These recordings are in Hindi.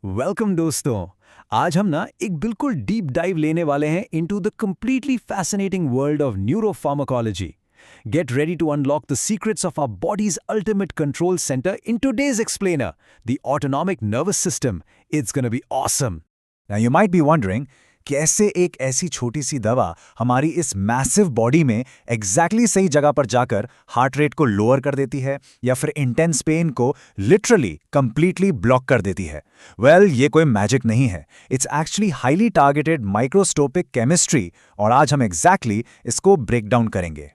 वेलकम दोस्तों। आज हम ना एक बिल्कुल डीप डाइव लेने वाले हैं into the completely fascinating world of neuropharmacology. Get ready to unlock the secrets of our body's ultimate control center in today's explainer, the autonomic nervous system. It's gonna be awesome. Now you might be wondering, कैसे एक ऐसी छोटी सी दवा हमारी इस मैसिव बॉडी में एग्जैक्टली सही जगह पर जाकर हार्ट रेट को लोअर कर देती है या फिर इंटेंस पेन को लिटरली कंप्लीटली ब्लॉक कर देती है। ये कोई मैजिक नहीं है, it's actually highly targeted microscopic chemistry और आज हम एग्जैक्टली इसको ब्रेक डाउन करेंगे।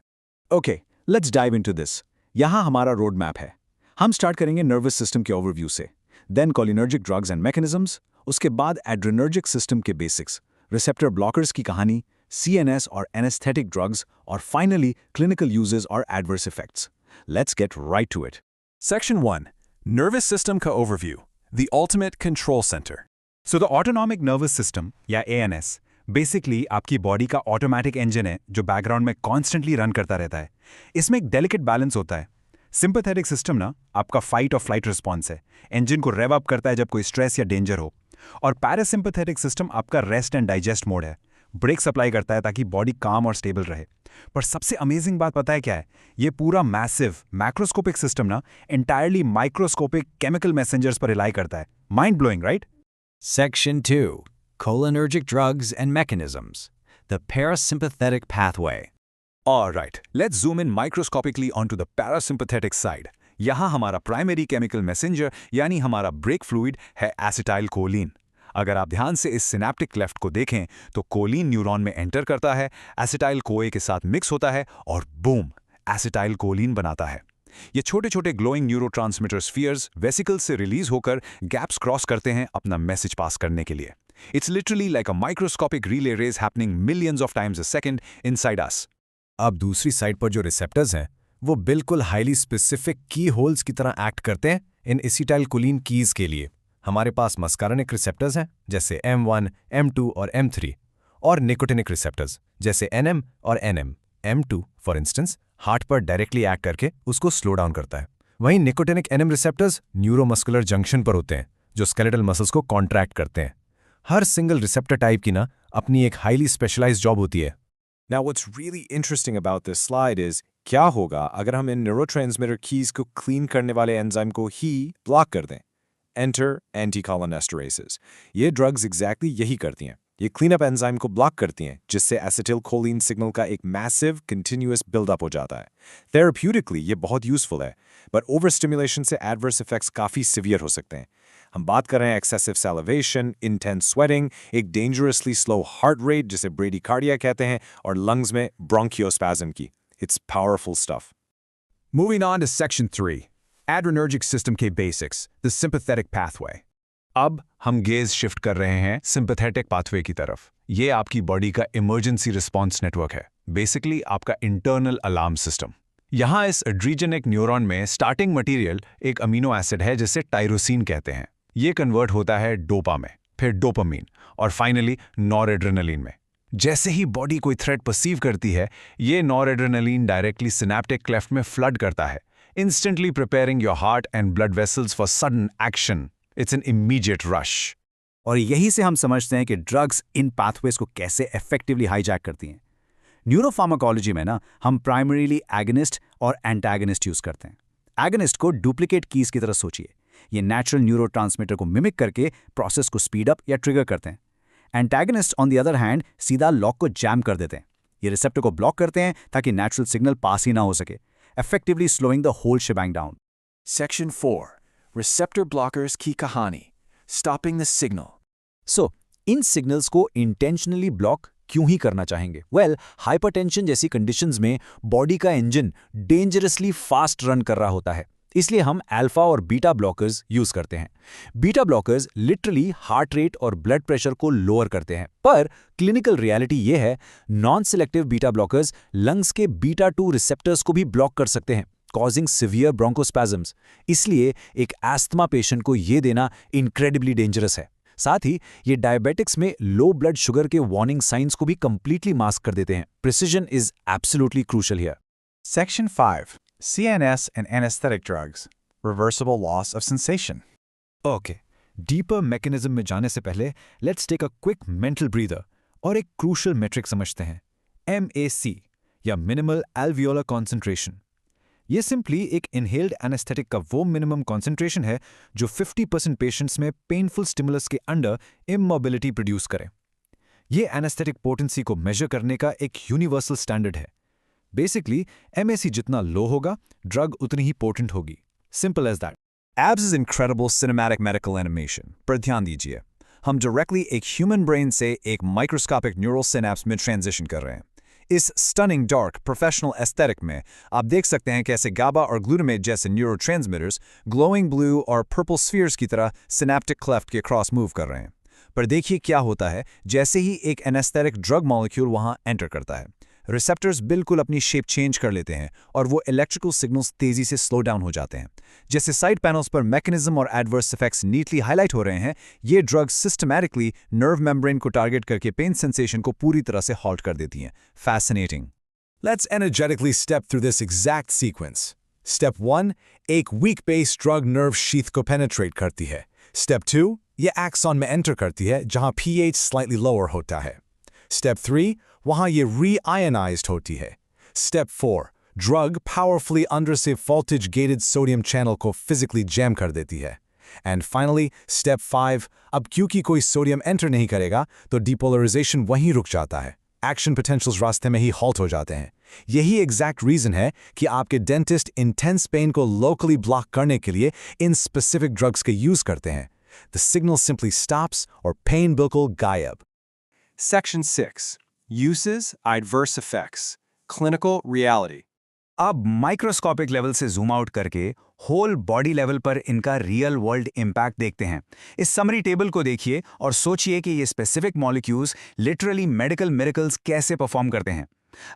Okay, let's dive into this. यहाँ हमारा रोड मैप है। हम स्टार्ट करेंगे नर्वस सिस्टम के ओवरव्यू से, then cholinergic drugs and mechanisms, उसके बाद एड्रेनर्जिक सिस्टम के बेसिक्स, रिसेप्टर ब्लॉकर्स की कहानी, सीएनएस और एनेस्थेटिक ड्रग्स, और फाइनली क्लिनिकल यूजेस और adverse effects. Let's get right to it. Section 1. Nervous System Ka Overview. The Ultimate Control Center. So the autonomic nervous system या एएनएस बेसिकली आपकी बॉडी का ऑटोमेटिक इंजन है जो बैकग्राउंड में कॉन्स्टेंटली रन करता रहता है। इसमें एक डेलिकेट बैलेंस होता है। सिंपैथेटिक सिस्टम ना आपका फाइट और फ्लाइट रिस्पॉन्स है, इंजन को रेव अप करता है जब कोई स्ट्रेस या डेंजर हो। और पैरासिम्पैथेटिक सिस्टम आपका रेस्ट एंड डाइजेस्ट मोड है, ब्रेक सप्लाई करता है ताकि बॉडी काम और स्टेबल रहे। पर सबसे अमेजिंग बात पता है क्या है? ये पूरा मैसिव मैक्रोस्कोपिक सिस्टम ना एंटायरली माइक्रोस्कोपिक केमिकल मैसेंजर्स पर रिलाई करता है। Mind blowing, right? Section 2. Cholinergic Drugs and Mechanisms. The Parasympathetic Pathway. Alright, let's zoom in microscopically onto the parasympathetic side. यहाँ हमारा प्राइमरी केमिकल मैसेंजर यानी हमारा ब्रेक फ्लूइड है एसिटाइल कोलिन। अगर आप ध्यान से इस सिनेप्टिक क्लेफ्ट को देखें तो कोलिन न्यूरॉन में एंटर करता है, एसिटाइल कोए के साथ मिक्स होता है और बूम, एसिटाइल कोलिन बनाता है। ये छोटे छोटे ग्लोइंग न्यूरोट्रांसमीटर स्फीयर्स वेसिकल से रिलीज होकर गैप्स क्रॉस करते हैं अपना मैसेज पास करने के लिए। It's literally like a microscopic relay race happening millions of times a second inside us. अब दूसरी साइड पर जो रिसेप्टर्स हैं वो बिल्कुल हाईली स्पेसिफिक की होल्स की तरह एक्ट करते हैं इन एसिटाइलकोलिन कीज के लिए। हमारे पास मस्कारानिक रिसेप्टर्स हैं जैसे M1, M2 और M3, और निकोटिनिक रिसेप्टर्स जैसे NM और NM। M2 for instance heart पर डायरेक्टली एक्ट करके उसको स्लो डाउन करता है। वहीं nicotinic NM receptors neuromuscular junction पर होते हैं जो स्केलेटल मसल्स को कॉन्ट्रैक्ट करते हैं। हर सिंगल रिसेप्टर टाइप की ना अपनी एक हाईली स्पेशलाइज्ड जॉब होती है। Now, what's really interesting about this slide is क्या होगा अगर हम इन न्यूरोट्रांसमीटर कीज को क्लीन करने वाले एंजाइम को ही ब्लॉक कर दें। Enter anticholinesterases. ये ड्रग्स एग्जैक्टली यही करती हैं। ये क्लीनअप एंजाइम को ब्लॉक करती हैं जिससे एसिटिलकोलिन सिग्नल का एक मैसिव कंटिन्यूअस बिल्डअप हो जाता है। थेरेप्यूटिकली ये बहुत यूजफुल है, बट ओवर स्टिमुलेशन से एडवर्स इफेक्ट्स काफ़ी सिवियर हो सकते हैं। हम बात कर रहे हैं एक्सेसिव सैलिवेशन, इंटेंस स्वेटिंग, एक डेंजरसली स्लो हार्ट रेट जिसे ब्रेडिकार्डिया कहते हैं, और लंग्स में ब्रोंकियोस्पैज्म की। It's powerful stuff. Moving on to Section 3. Adrenergic System K Basics. The Sympathetic Pathway. अब हम गेज शिफ्ट कर रहे हैं सिंपैथेटिक पाथवे की तरफ। ये आपकी बॉडी का इमरजेंसी रिस्पॉन्स नेटवर्क है, बेसिकली आपका इंटरनल अलार्म सिस्टम। यहाँ इस एड्रीजेनिक न्यूरॉन में स्टार्टिंग मटेरियल एक अमीनो एसिड है जिसे टायरोसिन कहते हैं। ये कन्वर्ट होता है डोपा में, फिर डोपामीन और फाइनली नॉरएड्रेनालिन में। जैसे ही बॉडी कोई थ्रेट परसीव करती है, ये नॉरएड्रेनालिन डायरेक्टली सिनेप्टिक क्लेफ्ट में फ्लड करता है, instantly preparing your heart and blood vessels for sudden action. It's an immediate rush. और यही से हम समझते हैं कि ड्रग्स इन पाथवेज को कैसे इफेक्टिवली हाईजैक करती हैं। न्यूरोफार्माकोलॉजी में ना हम प्राइमरीली एगनिस्ट और एंटागनिस्ट यूज करते हैं। एगनिस्ट को डुप्लीकेट कीज की तरह सोचिए। ये नेचुरल न्यूरोट्रांसमीटर को मिमिक करके प्रोसेस को स्पीड अप या ट्रिगर करते हैं। Antagonist on the other hand सीधा लॉक को जैम कर देते हैं। ये रिसेप्टर को ब्लॉक करते हैं ताकि नेचुरल सिग्नल पास ही ना हो सके, effectively slowing the whole shebang down. Section 4. Receptor blockers की कहानी, stopping the signal. So, in signals को इंटेंशनली ब्लॉक क्यों ही करना चाहेंगे? हाइपरटेंशन जैसी कंडीशंस में बॉडी का इंजन डेंजरसली फास्ट रन कर रहा होता है, इसलिए हम अल्फा और बीटा ब्लॉकर्स यूज करते हैं। Beta blockers literally heart rate और ब्लड प्रेशर को लोअर करते हैं, पर क्लिनिकल रियलिटी ये है non selective beta blockers lungs के बीटा 2 रिसेप्टर्स को भी ब्लॉक कर सकते हैं, कॉजिंग सिवियर ब्रोंकोस्पैज्म्स। इसलिए एक एस्थमा पेशेंट को ये देना इनक्रेडिबली डेंजरस है। साथ ही ये डायबिटिक्स में लो ब्लड शुगर के वार्निंग साइंस को भी कंप्लीटली मास्क कर देते हैं। Precision is absolutely crucial here. Section 5. CNS and anesthetic drugs. Reversible loss of sensation. Okay, deeper mechanism में जाने से पहले let's take a quick mental breather और एक क्रूशल मेट्रिक समझते हैं, MAC या मिनिमल एल्वियोलर कॉन्सेंट्रेशन। ये सिंपली एक इनहेल्ड एनेस्थेटिक का वो मिनिमम कॉन्सेंट्रेशन है जो 50% पेशेंट्स में पेनफुल स्टिमुलस के अंडर इमोबिलिटी प्रोड्यूस करे। ये एनेस्थेटिक पोटेंसी को मेजर करने का एक यूनिवर्सल स्टैंडर्ड है। बेसिकली MAC जितना लो होगा, ड्रग उतनी ही पोटेंट होगी। Simple as that. एब्स is incredible cinematic medical animation पर ध्यान दीजिए, हम डायरेक्टली एक ह्यूमन ब्रेन से एक माइक्रोस्कोपिक न्यूरल सिनेप्स में ट्रांजिशन कर रहे हैं। इस स्टनिंग डार्क प्रोफेशनल एस्थेटिक में आप देख सकते हैं कैसे गाबा और ग्लूटामेट जैसे न्यूरोट्रांसमीटर्स ग्लोइंग ब्लू और पर्पल स्फीयर्स की तरह सिनेप्टिक क्लेफ्ट के क्रॉस मूव कर रहे हैं। पर देखिए क्या होता है जैसे ही एक एनेस्थेटिक ड्रग मॉलिक्यूल वहां एंटर करता है, रिसेप्टर्स बिल्कुल अपनी शेप चेंज कर लेते हैं और वो इलेक्ट्रिकल सिग्नल्स तेजी से स्लो डाउन हो जाते हैं। जैसे साइड पैनल्स पर मैकेनिज्म और एडवर्स इफेक्ट्स नीटली हाईलाइट हो रहे हैं, ये ड्रग्स सिस्टमैटिकली नर्व मेम्ब्रेन को टारगेट करके पेन सेंसेशन को पूरी तरह से हॉल्ट कर देती हैं। Fascinating. Let's energetically step through this exact sequence. Step 1, एक weak base drug nerve sheath को penetrate करती है। Step 2, ये axon में enter करती है जहां pH slightly lower होता है। Step 3, वहां ये re-ionized होती है। Step 4, drug powerfully under से voltage gated sodium channel को physically jam कर देती है। And finally, Step 5, अब क्योंकि कोई sodium enter नहीं करेगा तो depolarization वहीं रुक जाता है। एक्शन पोटेंशियल्स रास्ते में ही हॉल्ट हो जाते हैं। यही एग्जैक्ट रीजन है कि आपके डेंटिस्ट इंटेंस पेन को लोकली ब्लॉक करने के लिए इन स्पेसिफिक ड्रग्स के यूज करते हैं। द सिग्नल सिंपली स्टॉप्स और पेन बिल्कुल गायब। Section 6. Uses, Adverse Effects. Clinical Reality. अब माइक्रोस्कोपिक लेवल से जूम आउट करके होल बॉडी लेवल पर इनका रियल वर्ल्ड इम्पैक्ट देखते हैं। इस समरी टेबल को देखिए और सोचिए कि ये specific molecules literally medical miracles कैसे परफॉर्म करते हैं।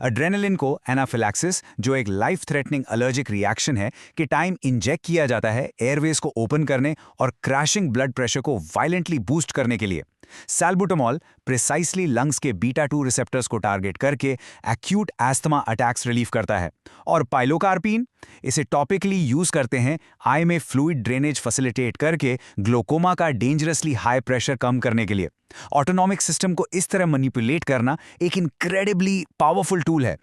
एड्रेनलिन को एनाफिलैक्सिस, जो एक लाइफ थ्रेटनिंग एलर्जिक रिएक्शन है, कि टाइम इंजेक्ट किया जाता है एयरवेज को ओपन करने और क्रैशिंग ब्लड प्रेशर को वायलेंटली बूस्ट करने के लिए। सैल्बुटामॉल प्रिसाइसली लंग्स के बीटा 2 रिसेप्टर्स को टारगेट करके एक्यूट एस्थमा अटैक्स रिलीफ करता है। और पाइलोकार्पिन, इसे टॉपिकली यूज करते हैं आई में फ्लूइड ड्रेनेज फैसिलिटेट करके ग्लोकोमा का डेंजरसली हाई प्रेशर कम करने के लिए। ऑटोनॉमिक सिस्टम को इस तरह मैनिपुलेट करना एक इनक्रेडिबली पावरफुल टूल है।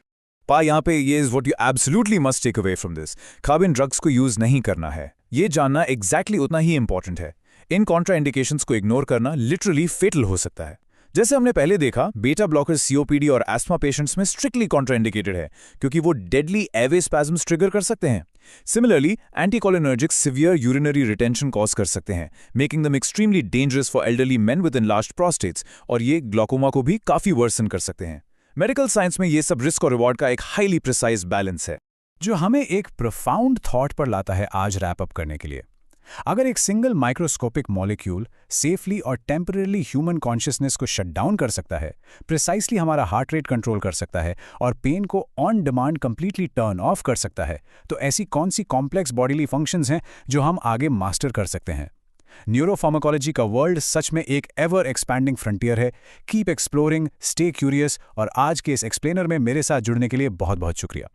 यहाँ पे ये is what you absolutely must take away from this. कब इन ड्रग्स को यूज नहीं करना है, ये जानना एग्जैक्टली उतना ही इंपॉर्टेंट है। इन कॉन्ट्राइंडिकेशंस को इग्नोर करना लिटरली फेटल हो सकता है। जैसे हमने पहले देखा, बीटा ब्लॉकर COPD और एस्थमा पेशेंट्स में स्ट्रिक्टली कॉन्ट्राइंडिकेटेड है क्योंकि वो डेडली एवे स्पैज्म्स ट्रिगर कर सकते हैं। Similarly anticholinergics severe urinary retention cause कर सकते हैं, making them extremely dangerous for elderly men with enlarged prostates, और ये ग्लोकोमा को भी काफी वर्सन कर सकते हैं। मेडिकल साइंस में ये सब रिस्क और रिवॉर्ड का एक हाईली प्रिसाइज बैलेंस है, जो हमें एक प्रोफाउंड थॉट पर लाता है आज रैप अप करने के लिए। अगर एक सिंगल माइक्रोस्कोपिक मॉलिक्यूल सेफली और टेम्पररी ह्यूमन कॉन्शियसनेस को शट डाउन कर सकता है, प्रिसाइसली हमारा हार्ट रेट कंट्रोल कर सकता है और पेन को on demand completely turn off कर सकता है, तो ऐसी कौन सी कॉम्प्लेक्स बॉडीली फंक्शंस हैं जो हम आगे मास्टर कर सकते हैं? न्यूरोफार्माकोलॉजी का वर्ल्ड सच में एक एवर एक्सपैंडिंग फ्रंटियर है। कीप एक्सप्लोरिंग, स्टे क्यूरियस, और आज के इस एक्सप्लेनर में मेरे साथ जुड़ने के लिए बहुत बहुत शुक्रिया।